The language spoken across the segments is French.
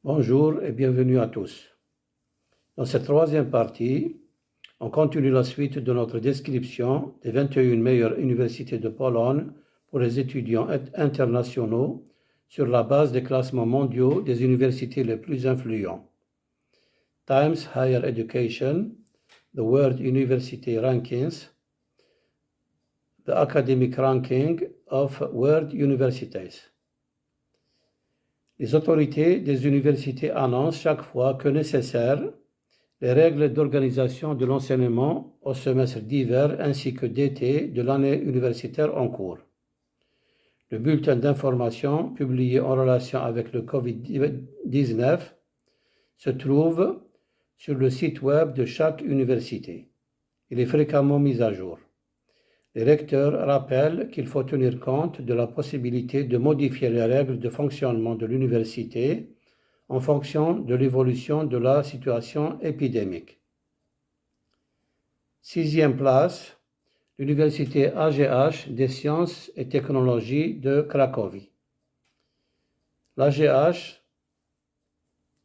Bonjour et bienvenue à tous. Dans cette troisième partie, on continue la suite de notre description des 21 meilleures universités de Pologne pour les étudiants internationaux sur la base des classements mondiaux des universités les plus influents. Times Higher Education, the World University Rankings, the Academic Ranking of World Universities. Les autorités des universités annoncent chaque fois que nécessaire les règles d'organisation de l'enseignement au semestre d'hiver ainsi que d'été de l'année universitaire en cours. Le bulletin d'information publié en relation avec le Covid-19 se trouve sur le site web de chaque université. Il est fréquemment mis à jour. Les recteurs rappellent qu'il faut tenir compte de la possibilité de modifier les règles de fonctionnement de l'université en fonction de l'évolution de la situation épidémique. Sixième place, l'Université AGH des sciences et technologies de Cracovie. L'AGH,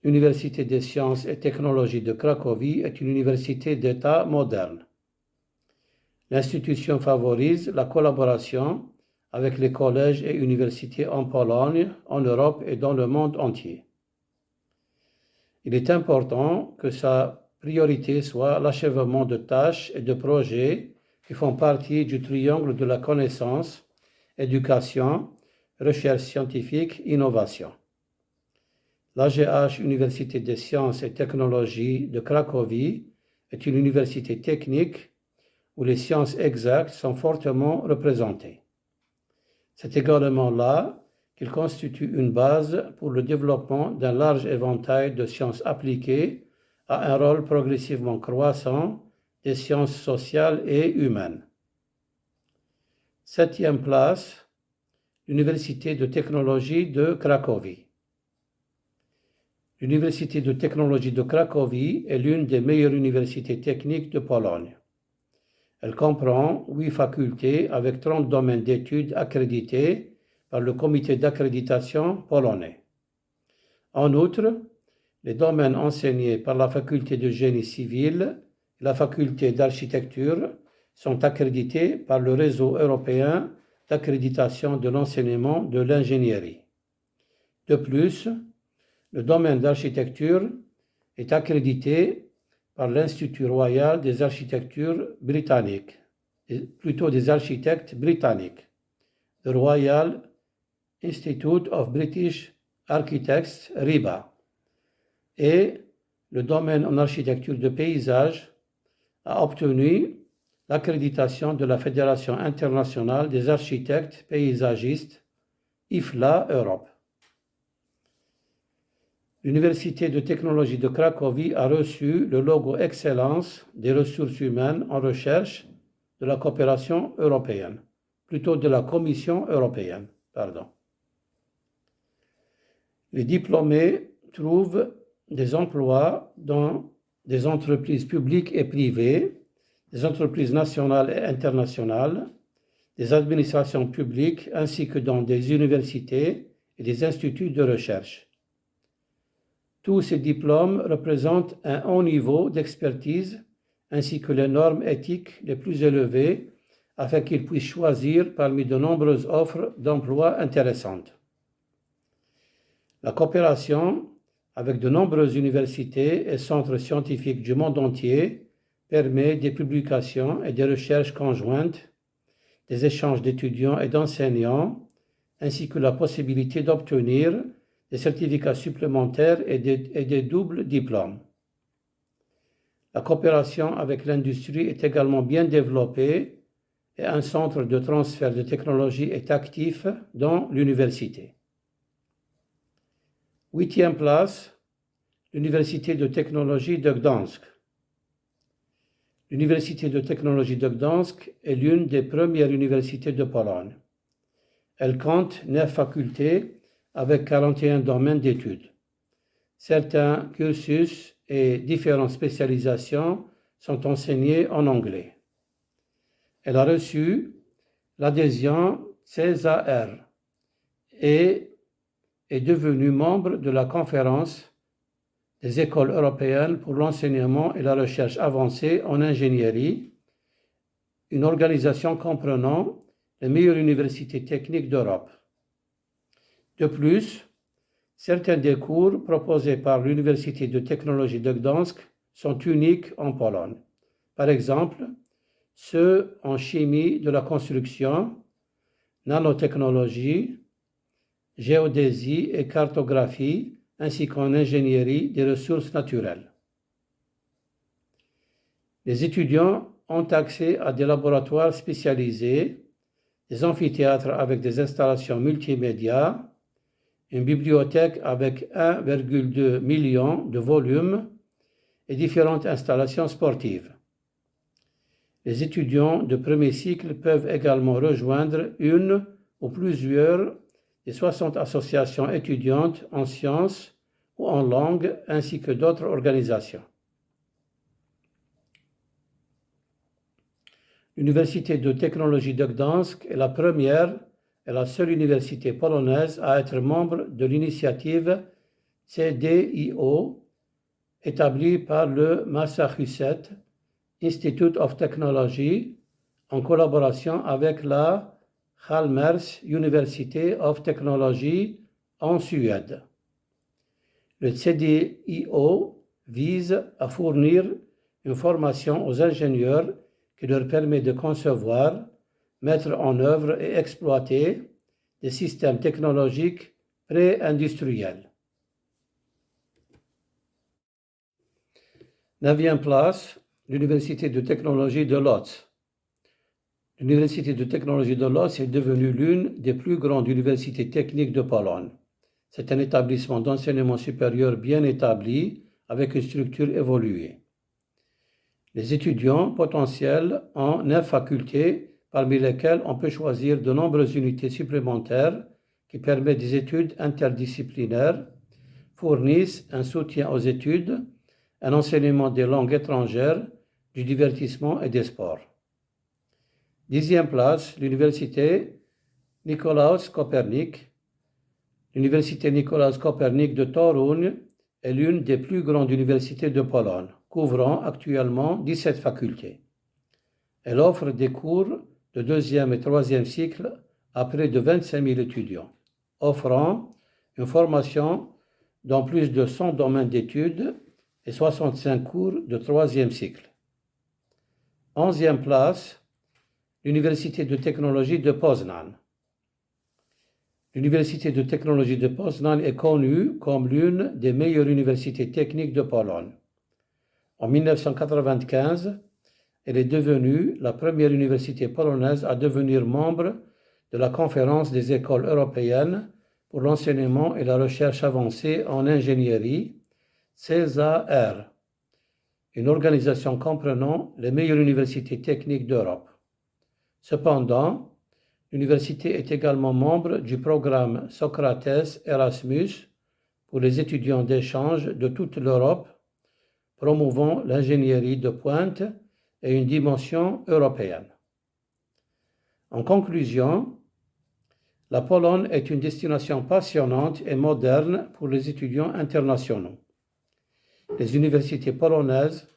Université des sciences et technologies de Cracovie, est une université d'État moderne. L'institution favorise la collaboration avec les collèges et universités en Pologne, en Europe et dans le monde entier. Il est important que sa priorité soit l'achèvement de tâches et de projets qui font partie du triangle de la connaissance, éducation, recherche scientifique, innovation. L'AGH Université des sciences et technologies de Cracovie est une université technique où les sciences exactes sont fortement représentées. C'est également là qu'il constitue une base pour le développement d'un large éventail de sciences appliquées à un rôle progressivement croissant des sciences sociales et humaines. Septième place, l'Université de technologie de Cracovie. L'Université de technologie de Cracovie est l'une des meilleures universités techniques de Pologne. Elle comprend 8 facultés avec 30 domaines d'études accrédités par le comité d'accréditation polonais. En outre, les domaines enseignés par la faculté de génie civil et la faculté d'architecture sont accrédités par le réseau européen d'accréditation de l'enseignement de l'ingénierie. De plus, le domaine d'architecture est accrédité par l'Institut royal des architectures britanniques, plutôt des architectes britanniques, the Royal Institute of British Architects, RIBA, et le domaine en architecture de paysage a obtenu l'accréditation de la Fédération internationale des architectes paysagistes, IFLA Europe. L'Université de technologie de Cracovie a reçu le logo Excellence des ressources humaines en recherche de la coopération européenne, plutôt de la Commission européenne. Les diplômés trouvent des emplois dans des entreprises publiques et privées, des entreprises nationales et internationales, des administrations publiques ainsi que dans des universités et des instituts de recherche. Tous ces diplômes représentent un haut niveau d'expertise ainsi que les normes éthiques les plus élevées afin qu'ils puissent choisir parmi de nombreuses offres d'emploi intéressantes. La coopération avec de nombreuses universités et centres scientifiques du monde entier permet des publications et des recherches conjointes, des échanges d'étudiants et d'enseignants, ainsi que la possibilité d'obtenir des certificats supplémentaires et des doubles diplômes. La coopération avec l'industrie est également bien développée et un centre de transfert de technologie est actif dans l'université. Huitième place, l'Université de technologie de Gdansk. L'Université de technologie de Gdansk est l'une des premières universités de Pologne. Elle compte 9 facultés avec 41 domaines d'études. Certains cursus et différentes spécialisations sont enseignés en anglais. Elle a reçu l'adhésion CESAR et est devenue membre de la Conférence des écoles européennes pour l'enseignement et la recherche avancée en ingénierie, une organisation comprenant les meilleures universités techniques d'Europe. De plus, certains des cours proposés par l'Université de technologie de Gdansk sont uniques en Pologne. Par exemple, ceux en chimie de la construction, nanotechnologie, géodésie et cartographie, ainsi qu'en ingénierie des ressources naturelles. Les étudiants ont accès à des laboratoires spécialisés, des amphithéâtres avec des installations multimédia, une bibliothèque avec 1,2 million de volumes et différentes installations sportives. Les étudiants de premier cycle peuvent également rejoindre une ou plusieurs des 60 associations étudiantes en sciences ou en langue, ainsi que d'autres organisations. L'Université de technologie de Gdansk est la première et la seule université polonaise à être membre de l'initiative CDIO, établie par le Massachusetts Institute of Technology en collaboration avec la Chalmers University of Technology en Suède. Le CDIO vise à fournir une formation aux ingénieurs qui leur permet de concevoir, mettre en œuvre et exploiter des systèmes technologiques pré-industriels. 9e place, l'Université de technologie de Łódź. L'Université de technologie de Łódź est devenue l'une des plus grandes universités techniques de Pologne. C'est un établissement d'enseignement supérieur bien établi avec une structure évoluée. Les étudiants potentiels ont 9 facultés, parmi lesquelles on peut choisir de nombreuses unités supplémentaires qui permettent des études interdisciplinaires, fournissent un soutien aux études, un enseignement des langues étrangères, du divertissement et des sports. 10e place, l'Université Nicolaus Copernic. L'Université Nicolaus Copernic de Toruń est l'une des plus grandes universités de Pologne, couvrant actuellement 17 facultés. Elle offre des cours de 2e et 3e cycle à près de 25 000 étudiants, offrant une formation dans plus de 100 domaines d'études et 65 cours de 3e cycle. 11e place, l'Université de technologie de Poznań. L'Université de technologie de Poznań est connue comme l'une des meilleures universités techniques de Pologne. En 1995, elle est devenue la première université polonaise à devenir membre de la Conférence des écoles européennes pour l'enseignement et la recherche avancée en ingénierie, CESAR, une organisation comprenant les meilleures universités techniques d'Europe. Cependant, l'université est également membre du programme Socrates Erasmus pour les étudiants d'échange de toute l'Europe, promouvant l'ingénierie de pointe et une dimension européenne. En conclusion, la Pologne est une destination passionnante et moderne pour les étudiants internationaux. Les universités polonaises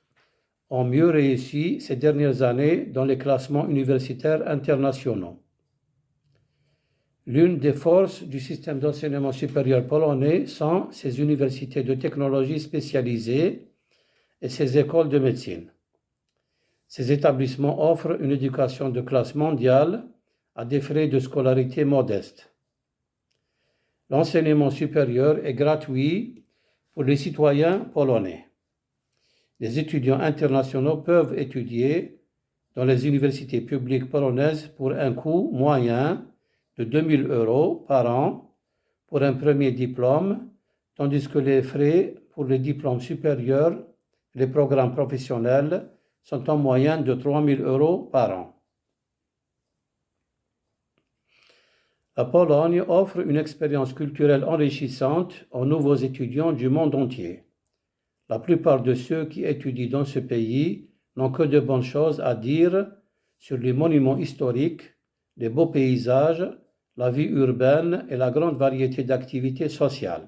ont mieux réussi ces dernières années dans les classements universitaires internationaux. L'une des forces du système d'enseignement supérieur polonais sont ses universités de technologie spécialisées et ses écoles de médecine. Ces établissements offrent une éducation de classe mondiale à des frais de scolarité modestes. L'enseignement supérieur est gratuit pour les citoyens polonais. Les étudiants internationaux peuvent étudier dans les universités publiques polonaises pour un coût moyen de 2 000 € par an pour un premier diplôme, tandis que les frais pour les diplômes supérieurs et les programmes professionnels sont en moyenne de 3 000 € par an. La Pologne offre une expérience culturelle enrichissante aux nouveaux étudiants du monde entier. La plupart de ceux qui étudient dans ce pays n'ont que de bonnes choses à dire sur les monuments historiques, les beaux paysages, la vie urbaine et la grande variété d'activités sociales.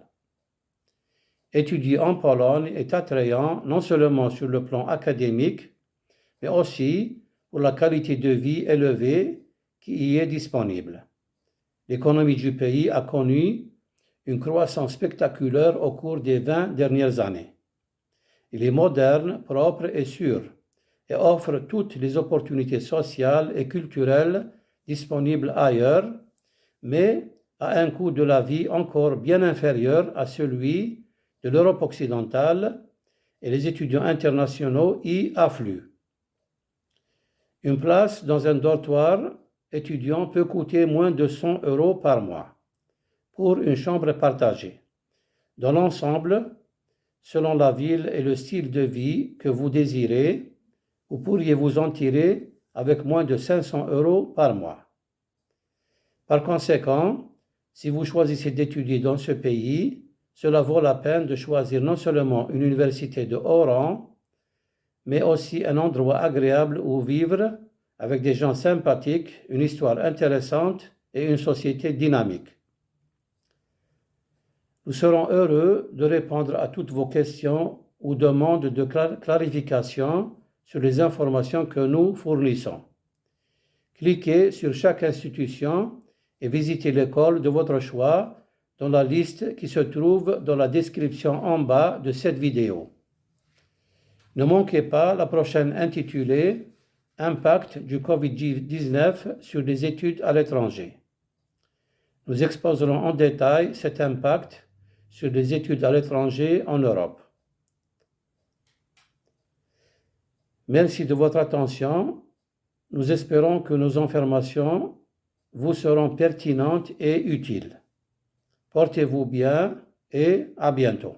Étudier en Pologne est attrayant non seulement sur le plan académique, mais aussi pour la qualité de vie élevée qui y est disponible. L'économie du pays a connu une croissance spectaculaire au cours des 20 dernières années. Il est moderne, propre et sûr, et offre toutes les opportunités sociales et culturelles disponibles ailleurs, mais à un coût de la vie encore bien inférieur à celui de l'Europe occidentale, et les étudiants internationaux y affluent. Une place dans un dortoir étudiant peut coûter moins de 100 € par mois pour une chambre partagée. Dans l'ensemble, selon la ville et le style de vie que vous désirez, vous pourriez vous en tirer avec moins de 500 € par mois. Par conséquent, si vous choisissez d'étudier dans ce pays, cela vaut la peine de choisir non seulement une université de haut rang, mais aussi un endroit agréable où vivre, avec des gens sympathiques, une histoire intéressante et une société dynamique. Nous serons heureux de répondre à toutes vos questions ou demandes de clarification sur les informations que nous fournissons. Cliquez sur chaque institution et visitez l'école de votre choix dans la liste qui se trouve dans la description en bas de cette vidéo. Ne manquez pas la prochaine intitulée « Impact du Covid-19 sur les études à l'étranger ». Nous exposerons en détail cet impact sur les études à l'étranger en Europe. Merci de votre attention. Nous espérons que nos informations vous seront pertinentes et utiles. Portez-vous bien et à bientôt.